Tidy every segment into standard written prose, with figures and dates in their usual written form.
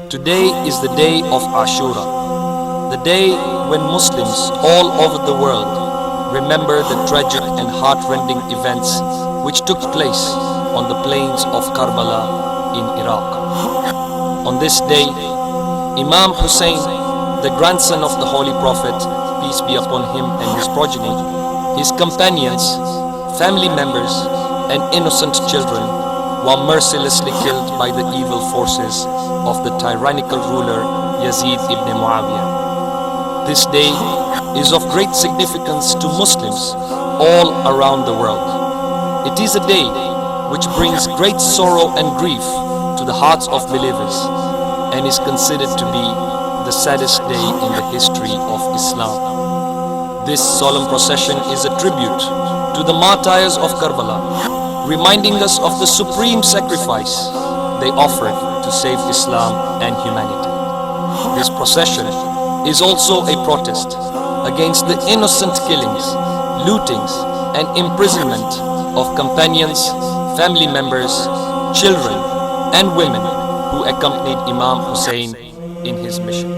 Today is the day of Ashura, the day when Muslims all over the world remember the tragic and heart-rending events which took place on the plains of Karbala in Iraq. On this day, Imam Hussein, the grandson of the Holy Prophet, peace be upon him and his progeny, his companions, family members, and innocent children were mercilessly killed by the evil forces of the tyrannical ruler Yazid ibn Muawiyah. This day is of great significance to Muslims all around the world. It is a day which brings great sorrow and grief to the hearts of believers and is considered to be the saddest day in the history of Islam. This solemn procession is a tribute to the martyrs of Karbala, reminding us of the supreme sacrifice they offered to save Islam and humanity. This procession is also a protest against the innocent killings, lootings, and imprisonment of companions, family members, children, and women who accompanied Imam Hussein in his mission.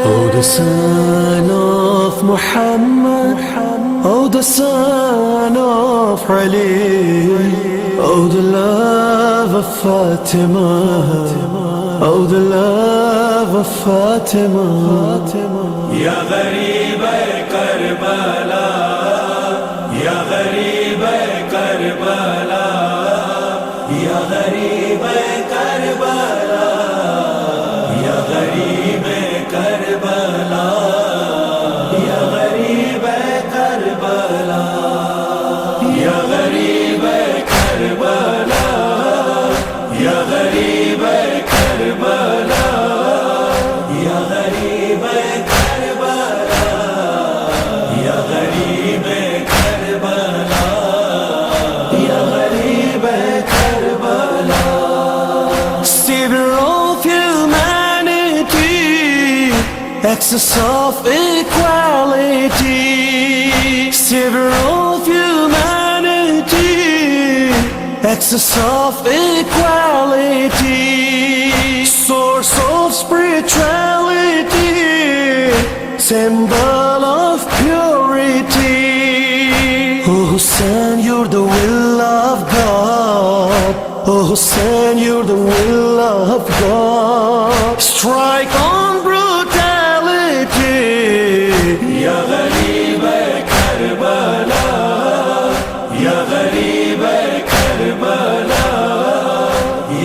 Oh, the son of Muhammad, oh, the son of Ali, oh, the love of Fatima, oh, the love of Fatima. Ya gharib Karbala, ya gharib Karbala, ya gharib Karbala, ya gharib Karbala, ya gharib Karbala, ya gharib Karbala, ya gharib Karbala, ya gharib Karbala, ya gharib Karbala, ya gharib Karbala. Savior of humanity, excess of equality. Savior of humanity, excess of equality. Source of spirituality, symbol of purity. Oh Hussein, you're the will of God. Oh Hussein, you're the will of God. Strike on brutality. Ya gharib Karbala, ya gharib Karbala,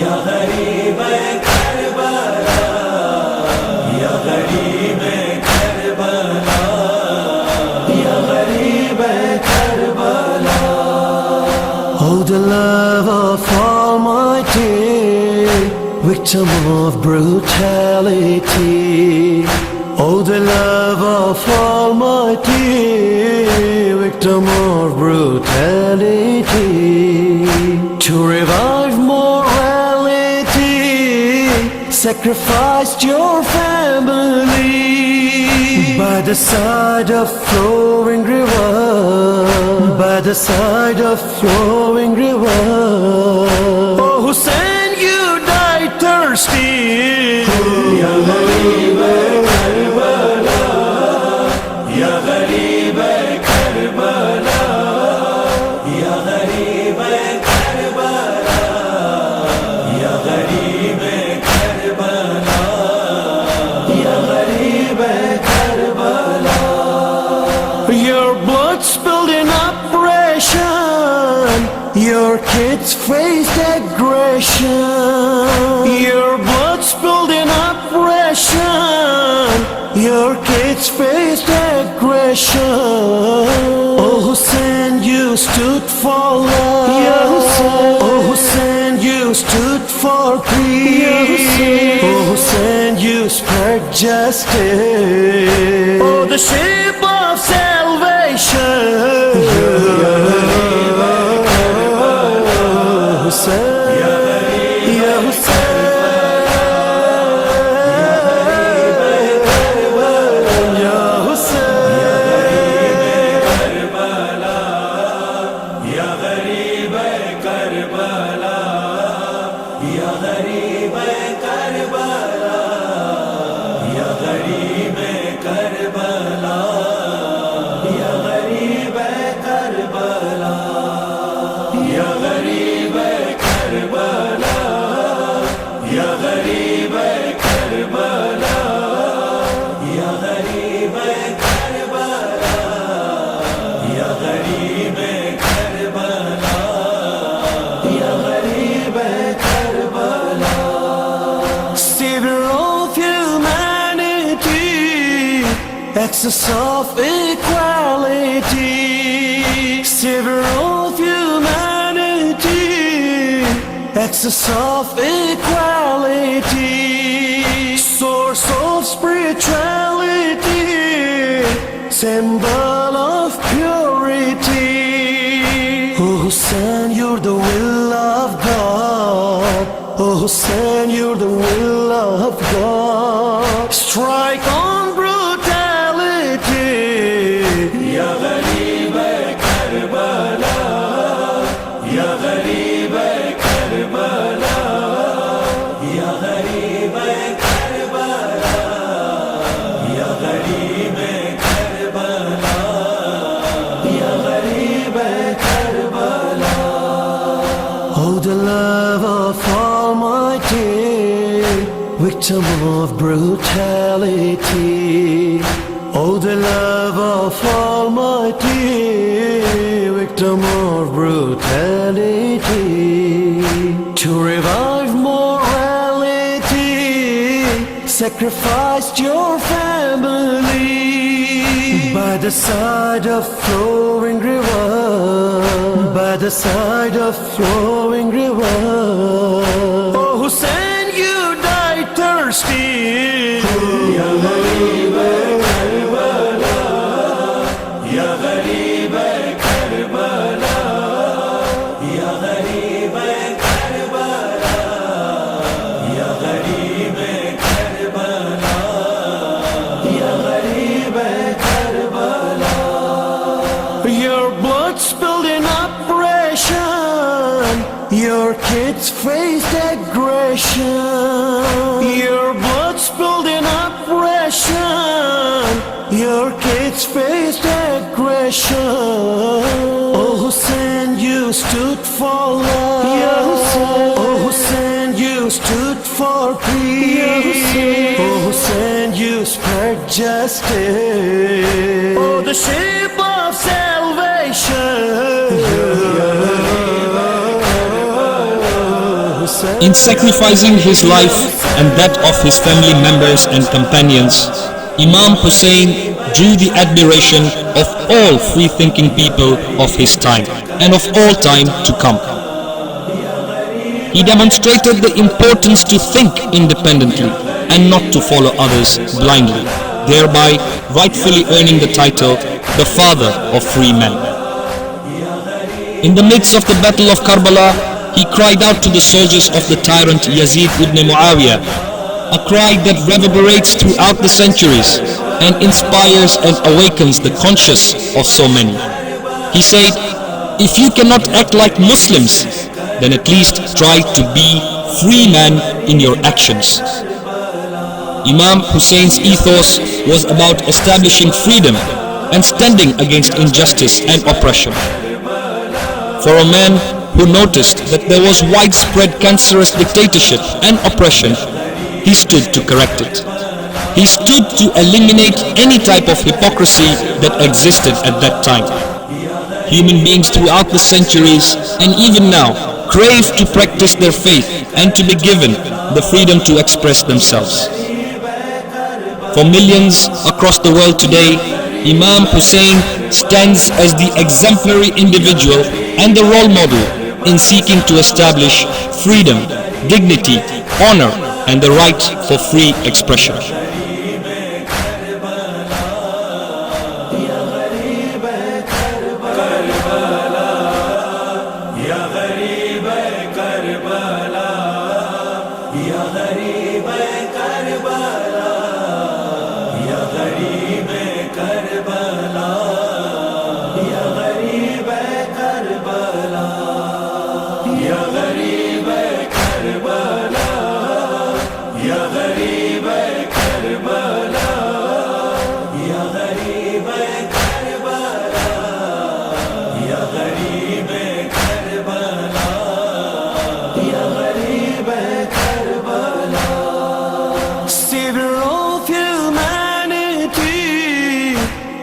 ya gharib Karbala, ya gharib Karbala, ya gharib Karbala. Oh, the love of Almighty, victim of brutality. Oh, the love of Almighty, victim of brutality. To revive morality, sacrificed your family. By the side of flowing river, by the side of flowing river. Oh Hussein, you died thirsty. Ya gharib Karbala, ya gharib Karbala, ya gharib Karbala, ya gharib Karbala, ya gharib Karbala. Your blood spilled in oppression, your kids faced aggression. Your blood spilled in oppression, your kids faced aggression. Oh Hussein, you you stood for love. Ya Hussein. Oh Hussein, you stood for peace. Ya Hussein. Oh Hussein, you spread justice. Oh, the ship of salvation. Hussein, Ya Hussein. Axis of equality, savior of humanity, axis of equality, source of spirituality, symbol of purity. Oh Hussein, you're the will of God. Oh Hussein, you're the will of God. Strike on victim of brutality. Oh, the love of Almighty, victim of brutality. To revive morality, sacrificed your family. By the side of flowing river, by the side of flowing river. Oh, Hussein, you died thirsty. Ya Gharib Karbala, Ya Gharib Karbala, Ya Gharib Karbala, Ya Gharib Karbala, Ya Gharib Karbala. Your blood spilled in oppression, your kids faced aggression. Your blood spilled in oppression, your kids faced aggression. Oh Hussein, you stood for love. Ya Hussein. Oh Hussein, you stood for peace. Ya Hussein. Oh Hussein, you spread justice. Oh, the ship of salvation. In sacrificing his life and that of his family members and companions, Imam Hussein drew the admiration of all free-thinking people of his time and of all time to come. He demonstrated the importance to think independently and not to follow others blindly, thereby rightfully earning the title, the father of free men. In the midst of the battle of Karbala, he cried out to the soldiers of the tyrant Yazid ibn Muawiyah, a cry that reverberates throughout the centuries and inspires and awakens the conscience of so many. He said, if you cannot act like Muslims, then at least try to be free men in your actions. Imam Hussein's ethos was about establishing freedom and standing against injustice and oppression. For a man who noticed that there was widespread cancerous dictatorship and oppression, he stood to correct it. He stood to eliminate any type of hypocrisy that existed at that time. Human beings throughout the centuries and even now crave to practice their faith and to be given the freedom to express themselves. For millions across the world today, Imam Hussein stands as the exemplary individual and the role model in seeking to establish freedom, dignity, honor, and the right for free expression. Savior of humanity,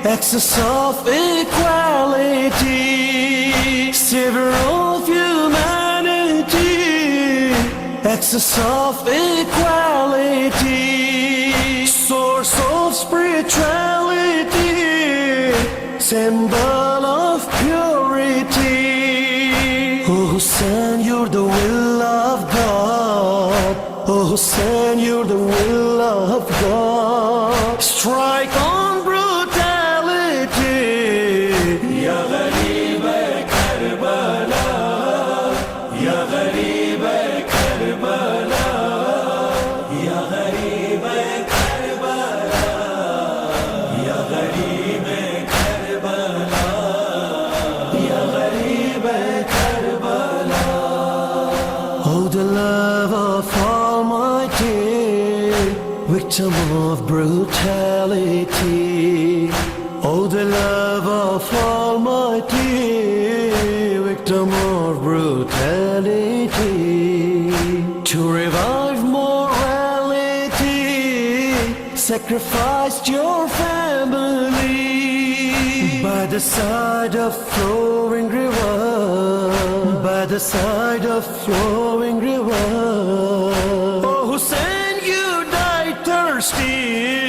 excess of equality. Savior of humanity, excess of equality. Source of spirituality, symbol of purity. Oh Hussein, you're the will of God. Oh Hussein, you're the will of God. Strike on brutality. Ya gharib Karbala, Ya gharib Karbala, Ya gharib Karbala, Ya gharib Karbala, Ya gharib Karbala. Oh, the love of Almighty, victim of brutality. Oh, the love of Almighty, victim of brutality. To revive morality, sacrificed your family. By the side of flowing river, by the side of flowing river. Oh Hussein, you died thirsty.